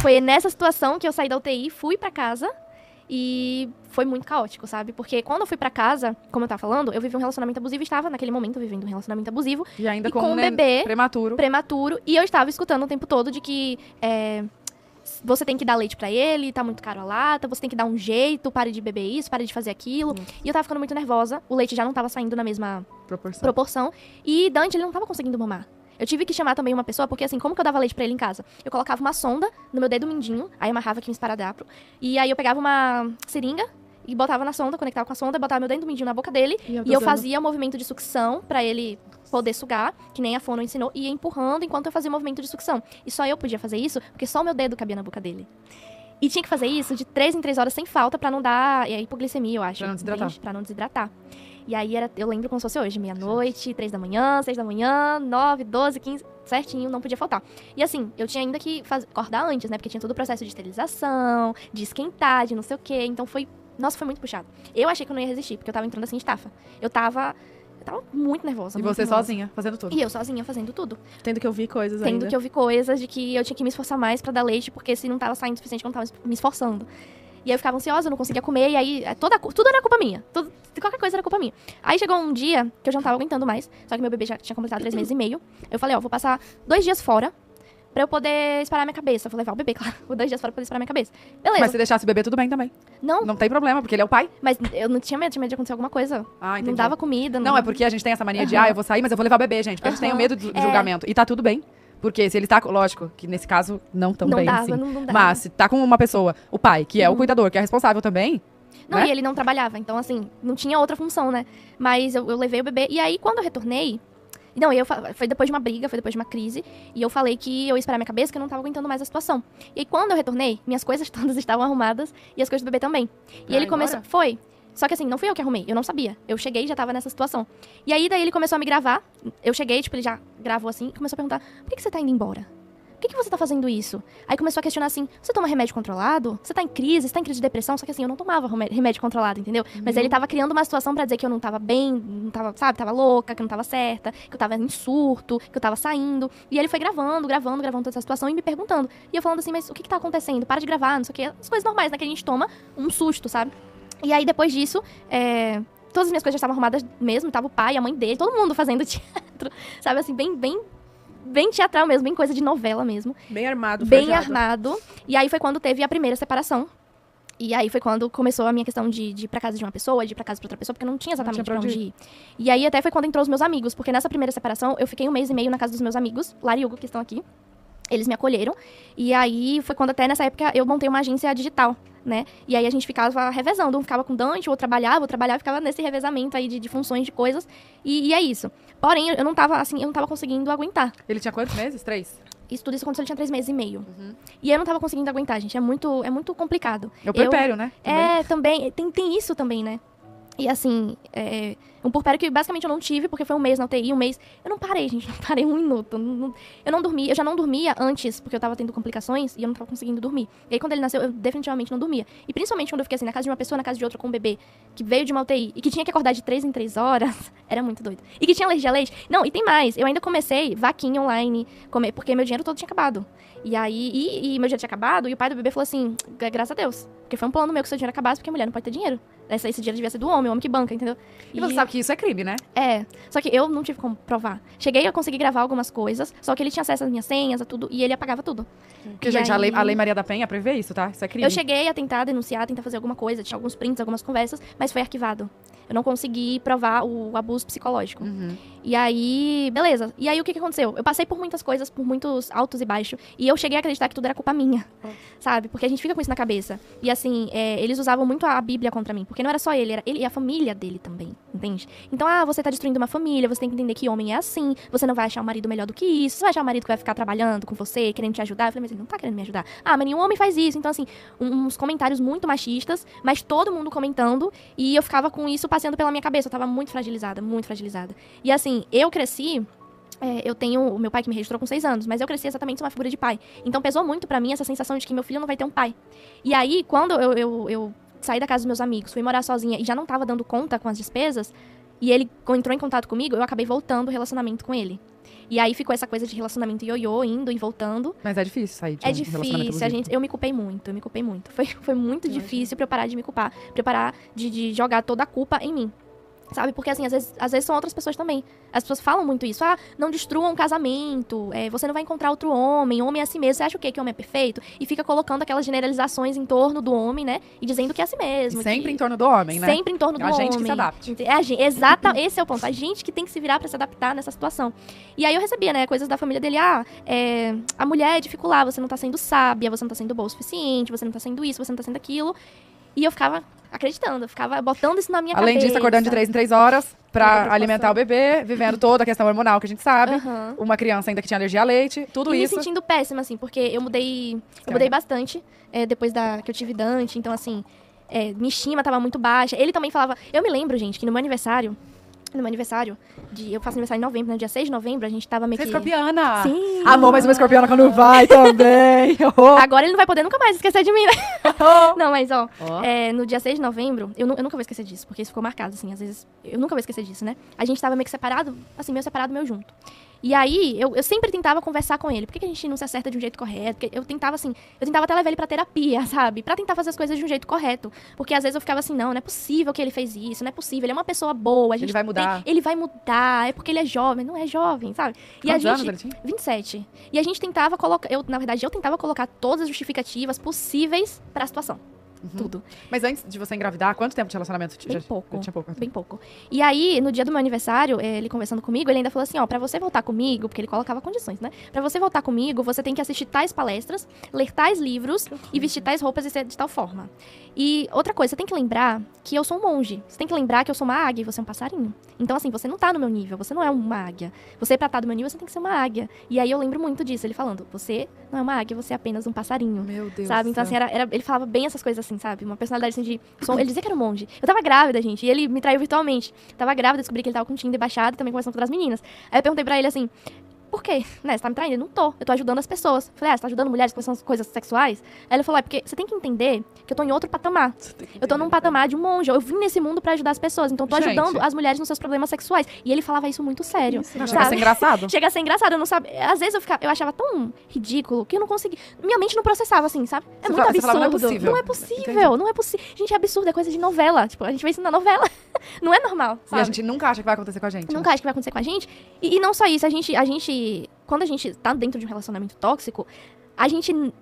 foi nessa situação que eu saí da UTI, fui pra casa e foi muito caótico, sabe? Porque quando eu fui pra casa, como eu tava falando, eu vivi um relacionamento abusivo, estava naquele momento vivendo um relacionamento abusivo. E ainda E com com um um bebê prematuro. E eu estava escutando o tempo todo de que você tem que dar leite pra ele, tá muito caro a lata, você tem que dar um jeito, pare de beber isso, pare de fazer aquilo. E eu tava ficando muito nervosa, o leite já não tava saindo na mesma proporção. E Dante, ele não tava conseguindo mamar. Eu tive que chamar também uma pessoa, porque assim, como que eu dava leite pra ele em casa? Eu colocava uma sonda no meu dedo mindinho, aí amarrava aqui um esparadrapo, e aí eu pegava uma seringa e botava na sonda, conectava com a sonda, botava meu dedo mindinho na boca dele, e eu fazia o movimento de sucção pra ele poder sugar, que nem a Fono ensinou, e ia empurrando enquanto eu fazia o movimento de sucção. E só eu podia fazer isso, porque só o meu dedo cabia na boca dele. E tinha que fazer isso de 3 em 3 horas sem falta pra não dar hipoglicemia, eu acho. Pra não desidratar. E aí eu lembro como se fosse hoje, meia-noite, 3 da manhã, 6 da manhã, 9, 12, 15, certinho, não podia faltar. E assim, eu tinha ainda que acordar antes, né? Porque tinha todo o processo de esterilização, de esquentar, de não sei o quê. Então foi muito puxado. Eu achei que eu não ia resistir, porque eu tava entrando assim de estafa. Eu tava muito nervosa. E muito você nervosa. sozinha, fazendo tudo. E eu sozinha fazendo tudo. Tendo que ouvir coisas Tendo ainda. que ouvir coisas de que eu tinha que me esforçar mais pra dar leite, porque se não tava saindo o suficiente, eu não tava me esforçando. E aí eu ficava ansiosa, eu não conseguia comer, e aí tudo era culpa minha. Qualquer coisa era culpa minha. Aí chegou um dia que eu já não tava aguentando mais, só que meu bebê já tinha completado 3 meses e meio. Eu falei, vou passar 2 dias fora pra eu poder esperar minha cabeça. Vou levar o bebê, claro. Vou 2 dias fora pra poder esperar minha cabeça. Beleza. Mas se deixasse o bebê, tudo bem também. Não tem problema, porque ele é o pai. Mas eu não tinha medo de acontecer alguma coisa. Ah, entendi. Não dava comida. Não, é porque a gente tem essa mania de, eu vou sair, mas eu vou levar o bebê, gente. Porque a gente tem o medo do julgamento. E tá tudo bem. Porque se ele tá, lógico, que nesse caso não tão bem assim. Não dava. Mas se tá com uma pessoa, o pai, que é o cuidador, que é responsável também. Não, né? e ele não trabalhava, então assim, não tinha outra função, né? Mas eu levei o bebê, e aí quando eu retornei, foi depois de uma briga, foi depois de uma crise, e eu falei que eu ia esperar minha cabeça, que eu não tava aguentando mais a situação. E aí quando eu retornei, minhas coisas todas estavam arrumadas, e as coisas do bebê também. E ele começou, só que assim, não fui eu que arrumei, eu não sabia. Eu cheguei e já tava nessa situação. E aí daí ele começou a me gravar, eu cheguei, ele já gravou assim, e começou a perguntar, por que você tá indo embora? Por que você tá fazendo isso? Aí começou a questionar assim, você toma remédio controlado? Você tá em crise? Você tá em crise de depressão? Só que assim, eu não tomava remédio controlado, entendeu? Mas ele tava criando uma situação pra dizer que eu não tava bem, não tava, sabe, tava louca, que eu não tava certa, que eu tava em surto, que eu tava saindo. E ele foi gravando toda essa situação e me perguntando. E eu falando assim, mas o que tá acontecendo? Para de gravar, não sei o que. As coisas normais, né, que a gente toma um susto, sabe? E aí depois disso, todas as minhas coisas já estavam arrumadas mesmo, tava o pai, a mãe dele, todo mundo fazendo teatro, sabe, assim, bem teatral mesmo, bem coisa de novela mesmo. Bem armado. Bem armado. E aí foi quando teve a primeira separação. E aí foi quando começou a minha questão de ir pra casa de uma pessoa, de ir pra casa de outra pessoa, porque eu não tinha exatamente pra onde ir. E aí até foi quando entrou os meus amigos, porque nessa primeira separação eu fiquei 1 mês e meio na casa dos meus amigos, Lara e Hugo, que estão aqui. Eles me acolheram. E aí foi quando até nessa época eu montei uma agência digital, né? E aí a gente ficava revezando. Um ficava com Dante, o outro trabalhava, ficava nesse revezamento aí de funções, de coisas. E é isso. Porém, eu não tava conseguindo aguentar. Ele tinha quantos meses? 3? Tudo isso aconteceu, ele tinha 3 meses e meio. E eu não tava conseguindo aguentar, gente. É muito complicado. É o puerpério, né? Também. Tem isso também, né? E assim, um puerpério que basicamente eu não tive, porque foi 1 mês na UTI, 1 mês. Eu não parei, gente, não parei 1 minuto. Eu não dormi, eu já não dormia antes, porque eu tava tendo complicações e eu não tava conseguindo dormir. E aí quando ele nasceu, eu definitivamente não dormia. E principalmente quando eu fiquei assim, na casa de uma pessoa, na casa de outra, com um bebê, que veio de uma UTI e que tinha que acordar de 3 em 3 horas, era muito doido. E que tinha alergia a leite. Não, e tem mais, eu ainda comecei vaquinha online, porque meu dinheiro todo tinha acabado. E aí, meu dinheiro tinha acabado, e o pai do bebê falou assim, graças a Deus, porque foi um plano meu que seu dinheiro acabasse, porque a mulher não pode ter dinheiro. Esse dinheiro devia ser do homem, o homem que banca, entendeu? E você sabe que isso é crime, né? Só que eu não tive como provar. Cheguei a conseguir gravar algumas coisas, só que ele tinha acesso às minhas senhas, a tudo, e ele apagava tudo. Porque, gente, aí, a lei Maria da Penha prevê isso, tá? Isso é crime. Eu cheguei a tentar denunciar, tentar fazer alguma coisa, tinha alguns prints, algumas conversas, mas foi arquivado. Eu não consegui provar o abuso psicológico. E aí, beleza. E aí, o que aconteceu? Eu passei por muitas coisas, por muitos altos e baixos. E eu cheguei a acreditar que tudo era culpa minha. Sabe? Porque a gente fica com isso na cabeça. E assim, eles usavam muito a Bíblia contra mim. Porque não era só ele, era ele e a família dele também. Entende? Então, você tá destruindo uma família, você tem que entender que homem é assim. Você não vai achar um marido melhor do que isso. Você vai achar um marido que vai ficar trabalhando com você, querendo te ajudar. Eu falei, mas ele não tá querendo me ajudar. Mas nenhum homem faz isso. Então, assim, uns comentários muito machistas, mas todo mundo comentando. E eu ficava com isso passeando pela minha cabeça. Eu tava muito fragilizada, muito fragilizada. E assim, eu cresci... eu tenho o meu pai que me registrou com 6 anos, mas eu cresci exatamente uma figura de pai. Então pesou muito pra mim essa sensação de que meu filho não vai ter um pai. E aí, quando eu saí da casa dos meus amigos, fui morar sozinha e já não tava dando conta com as despesas, e ele entrou em contato comigo, eu acabei voltando o relacionamento com ele. E aí ficou essa coisa de relacionamento ioiô, indo e voltando. Mas é difícil sair de É um relacionamento difícil, abusivo. eu me culpei muito. Foi muito difícil pra eu parar de me culpar, pra eu parar de jogar toda a culpa em mim. Sabe? Porque, assim, às vezes são outras pessoas também. As pessoas falam muito isso. Não destrua um casamento. Você não vai encontrar outro homem. Homem é assim mesmo. Você acha o quê? Que homem é perfeito? E fica colocando aquelas generalizações em torno do homem, né? E dizendo que é assim mesmo. E sempre em torno do homem, né? Sempre em torno do homem. A gente que se adapte. Esse é o ponto. A gente que tem que se virar pra se adaptar nessa situação. E aí eu recebia, né? Coisas da família dele. A mulher é dificular. Você não tá sendo sábia. Você não tá sendo boa o suficiente. Você não tá sendo isso. Você não tá sendo aquilo. E eu ficava acreditando, eu ficava botando isso na minha cabeça. Além disso, acordando de 3 em 3 horas pra alimentar o bebê, vivendo toda a questão hormonal que a gente sabe. Uma criança ainda que tinha alergia a leite, tudo isso. E me sentindo péssima, assim, porque eu mudei bastante depois que eu tive Dante. Então, assim, minha estima tava muito baixa. Ele também falava... Eu me lembro, gente, que no meu aniversário, eu faço aniversário em novembro, no dia 6 de novembro, a gente tava meio que... Você é escorpiana! Sim! Amor, mas uma escorpiana quando vai também! Agora ele não vai poder nunca mais esquecer de mim, né? Não, mas no dia 6 de novembro, eu nunca vou esquecer disso, porque isso ficou marcado, assim, às vezes, eu nunca vou esquecer disso, né? A gente tava meio que separado, assim, meio separado, meio junto. E aí, eu sempre tentava conversar com ele. Por que a gente não se acerta de um jeito correto? Porque eu tentava até levar ele pra terapia, sabe? Pra tentar fazer as coisas de um jeito correto. Porque às vezes eu ficava assim, não é possível que ele fez isso, não é possível, ele é uma pessoa boa. Ele vai mudar. Ele vai mudar, é porque ele é jovem, não é jovem, sabe? Quantos anos ele tinha? 27. E a gente tentava colocar, eu tentava colocar todas as justificativas possíveis pra situação. Tudo. Mas antes de você engravidar, quanto tempo de relacionamento? Bem pouco. Tinha pouco. Bem pouco. E aí, no dia do meu aniversário, ele conversando comigo, ele ainda falou assim, pra você voltar comigo, porque ele colocava condições, né? Pra você voltar comigo, você tem que assistir tais palestras, ler tais livros e vestir tais roupas e ser de tal forma. E outra coisa, você tem que lembrar que eu sou um monge. Você tem que lembrar que eu sou uma águia e você é um passarinho. Então, assim, você não tá no meu nível, você não é uma águia. Você, pra estar do meu nível, você tem que ser uma águia. E aí eu lembro muito disso, ele falando, você não é uma águia, você é apenas um passarinho. Meu Deus. Sabe? Então, assim, ele falava bem essas coisas assim, sabe? Uma personalidade assim de... Ele dizia que era um monge. Eu tava grávida, gente, e ele me traiu virtualmente. Tava grávida, descobri que ele tava com o Tinder baixado e também conversando com outras meninas. Aí eu perguntei pra ele assim... Por quê? Né? Você tá me traindo? Eu não tô. Eu tô ajudando as pessoas. Falei, você tá ajudando mulheres com essas coisas sexuais? Aí ele falou, porque você tem que entender que eu tô em outro patamar. Eu tô num patamar de um monge. Eu vim nesse mundo pra ajudar as pessoas. Então eu tô ajudando as mulheres nos seus problemas sexuais. E ele falava isso muito sério. Chega a ser engraçado. Chega a ser engraçado. Eu não sabia. Às vezes eu achava tão ridículo que eu não conseguia. Minha mente não processava assim, sabe? É muito absurdo. Falava, não é possível. Não é possível. Não é possível. Gente, é absurdo. É coisa de novela. Tipo, a gente vê isso na novela. Não é normal, sabe? E a gente nunca acha que vai acontecer com a gente. Nunca acha que vai acontecer com a gente. E não só isso. Quando a gente tá dentro de um relacionamento tóxico,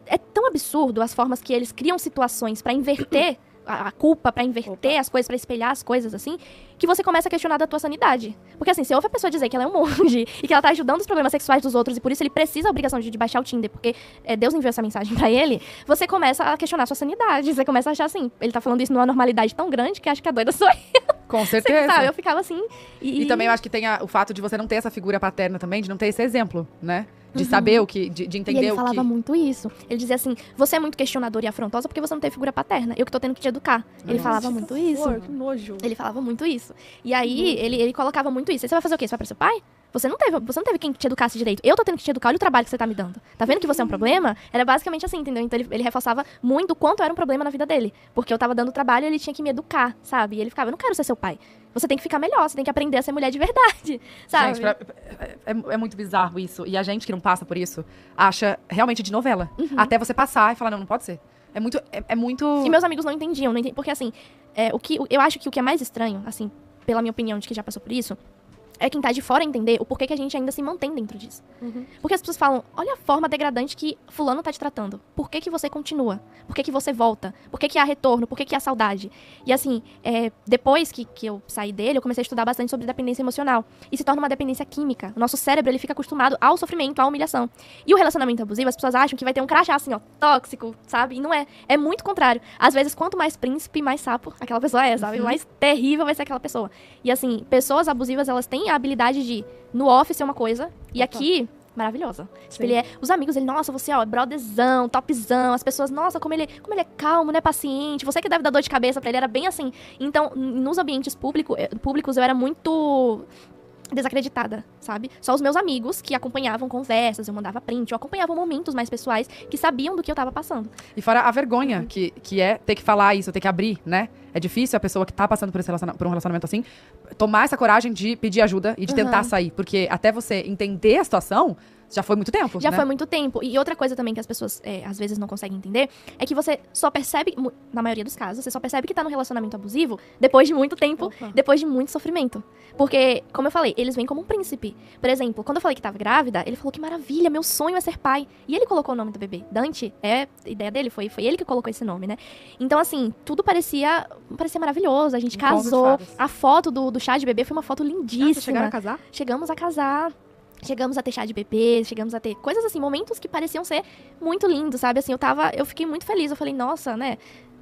é tão absurdo as formas que eles criam situações pra inverter a culpa, pra inverter as coisas, pra espelhar as coisas, assim, que você começa a questionar da tua sanidade. Porque, assim, se ouve a pessoa dizer que ela é um monge e que ela tá ajudando os problemas sexuais dos outros e por isso ele precisa a obrigação de baixar o Tinder porque Deus enviou essa mensagem pra ele, você começa a questionar a sua sanidade. Você começa a achar, assim, ele tá falando isso numa normalidade tão grande que acha que a doida sou eu. Com certeza. Sabe? Eu ficava assim... E também eu acho que tem o fato de você não ter essa figura paterna também, de não ter esse exemplo, né? De saber o que, de entender o que... E ele falava muito isso. Ele dizia assim, você é muito questionadora e afrontosa porque você não tem figura paterna. Eu que tô tendo que te educar. Ele falava muito isso. Que nojo. Ele falava muito isso. E aí, ele colocava muito isso. Aí você vai fazer o quê? Você vai pra seu pai? Você não teve quem te educasse direito. Eu tô tendo que te educar, olha o trabalho que você tá me dando. Tá vendo que você é um problema? Era basicamente assim, entendeu? Então ele reforçava muito o quanto era um problema na vida dele. Porque eu tava dando trabalho e ele tinha que me educar, sabe? E ele ficava, eu não quero ser seu pai. Você tem que ficar melhor, você tem que aprender a ser mulher de verdade, sabe? Gente, é muito bizarro isso. E a gente que não passa por isso, acha realmente de novela. Até você passar e falar, não pode ser. É muito... E meus amigos não entendiam, porque assim, eu acho que o que é mais estranho, assim, pela minha opinião de que já passou por isso, é quem tá de fora entender o porquê que a gente ainda se mantém dentro disso. Porque as pessoas falam, olha a forma degradante que fulano tá te tratando. Por que que você continua? Por que que você volta? Por que que há retorno? Por que que há saudade? E assim, depois que eu saí dele, eu comecei a estudar bastante sobre dependência emocional. E se torna uma dependência química. O nosso cérebro, ele fica acostumado ao sofrimento, à humilhação. E o relacionamento abusivo, as pessoas acham que vai ter um crachá assim, ó, tóxico, sabe? E não é. É muito contrário. Às vezes, quanto mais príncipe, mais sapo aquela pessoa é, sabe? Mais terrível vai ser aquela pessoa. E assim, pessoas abusivas, elas têm a habilidade de, no off, ser uma coisa, e aqui, maravilhosa. Tipo, os amigos, nossa, você, ó, brotherzão, topzão, as pessoas, nossa, como ele é calmo, né, paciente, você que deve dar dor de cabeça pra ele, era bem assim. Então, nos ambientes públicos, eu era muito desacreditada, sabe? Só os meus amigos que acompanhavam conversas, eu mandava print, eu acompanhava momentos mais pessoais que sabiam do que eu tava passando. E fora a vergonha que é ter que falar isso, ter que abrir, né? É difícil a pessoa que tá passando por um relacionamento assim tomar essa coragem de pedir ajuda e de tentar sair. Porque até você entender a situação, já foi muito tempo, Já né? foi muito tempo. E outra coisa também que as pessoas, às vezes, não conseguem entender, é que você só percebe, na maioria dos casos, você só percebe que tá num relacionamento abusivo depois de muito tempo, depois de muito sofrimento. Porque, como eu falei, eles vêm como um príncipe. Por exemplo, quando eu falei que tava grávida, ele falou que maravilha, meu sonho é ser pai. E ele colocou o nome do bebê. Dante, a ideia dele, foi ele que colocou esse nome, né? Então, assim, tudo parecia maravilhoso. A gente casou. A foto do chá de bebê foi uma foto lindíssima. Vocês chegaram a casar? Chegamos a casar. Chegamos a ter chá de bebê, chegamos a ter coisas assim, momentos que pareciam ser muito lindos, sabe? Assim, eu fiquei muito feliz. Eu falei, nossa, né?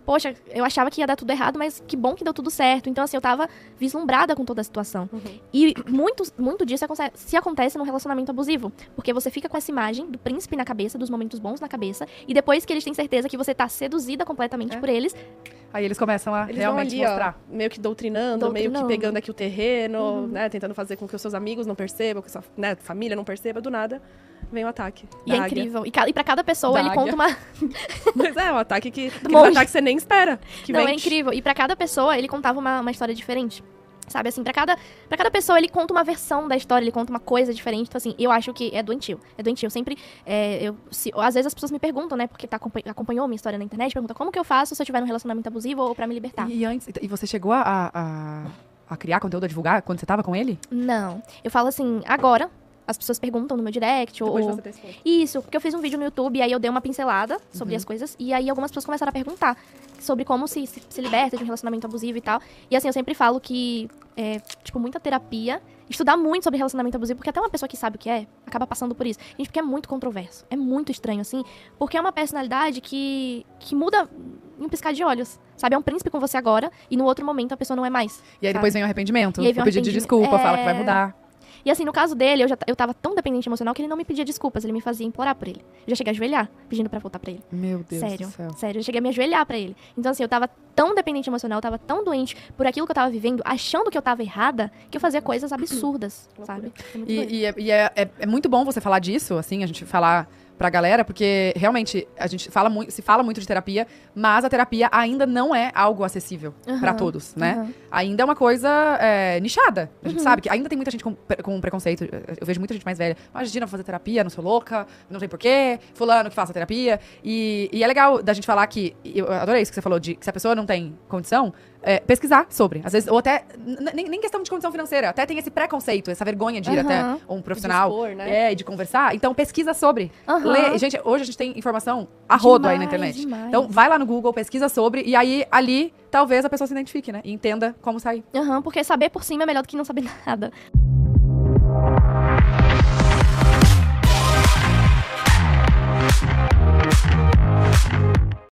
Poxa, eu achava que ia dar tudo errado, mas que bom que deu tudo certo. Então, assim, eu tava vislumbrada com toda a situação. E muito disso se acontece num relacionamento abusivo. Porque você fica com essa imagem do príncipe na cabeça, dos momentos bons na cabeça. E depois que eles têm certeza que você tá seduzida completamente por eles. Aí eles começam a Eles realmente vão ali, mostrar. ó, meio que doutrinando, meio que pegando aqui o terreno, né? Tentando fazer com que os seus amigos não percebam, que a sua família não perceba. Do nada, vem o ataque. E é incrível. E pra cada pessoa, ele conta uma... Mas um ataque que ataque você nem espera. Não, é incrível. E pra cada pessoa, ele contava uma história diferente. Sabe, assim, pra cada pessoa, ele conta uma versão da história, ele conta uma coisa diferente. Então, assim, eu acho que é doentio. É doentio. Eu sempre, às vezes as pessoas me perguntam, né, porque acompanhou minha história na internet, perguntam como que eu faço se eu tiver num relacionamento abusivo ou pra me libertar. E você chegou a criar conteúdo, a divulgar quando você tava com ele? Não. Eu falo assim, agora... As pessoas perguntam no meu direct, Depois você ter Isso, porque eu fiz um vídeo no YouTube e aí eu dei uma pincelada sobre as coisas. E aí algumas pessoas começaram a perguntar sobre como se liberta de um relacionamento abusivo e tal. E assim, eu sempre falo que muita terapia, estudar muito sobre relacionamento abusivo, porque até uma pessoa que sabe o que acaba passando por isso. Gente, porque é muito controverso, é muito estranho, assim, porque é uma personalidade que muda em um piscar de olhos. Sabe, é um príncipe com você agora e no outro momento a pessoa não é mais. E aí depois vem o arrependimento, e aí vem o pedido de desculpa, fala que vai mudar. E assim, no caso dele, eu tava tão dependente emocional que ele não me pedia desculpas, ele me fazia implorar por ele. Eu já cheguei a ajoelhar, pedindo pra voltar pra ele. Meu Deus Sério, do céu. sério, eu cheguei a me ajoelhar pra ele. Então assim, eu tava tão dependente emocional, eu tava tão doente por aquilo que eu tava vivendo, achando que eu tava errada, que eu fazia coisas absurdas, sabe? É muito bom você falar disso, assim, a gente falar pra galera, porque realmente a gente se fala muito de terapia, mas a terapia ainda não é algo acessível pra todos, né? Ainda é uma coisa nichada. A gente sabe que ainda tem muita gente com preconceito. Eu vejo muita gente mais velha. Imagina, vou fazer terapia, não sou louca, não sei porquê, fulano que faça terapia. E é legal da gente falar que, eu adorei isso que você falou, de que se a pessoa não tem condição, pesquisar sobre. Às vezes, ou até, nem questão de condição financeira, até tem esse preconceito, essa vergonha de ir até um profissional de expor, né? E de conversar. Então, pesquisa sobre. Lê. Gente, hoje a gente tem informação a rodo aí na internet. Demais. Então, vai lá no Google, pesquisa sobre, e aí, ali, talvez a pessoa se identifique, né? E entenda como sair. Porque saber por cima é melhor do que não saber nada.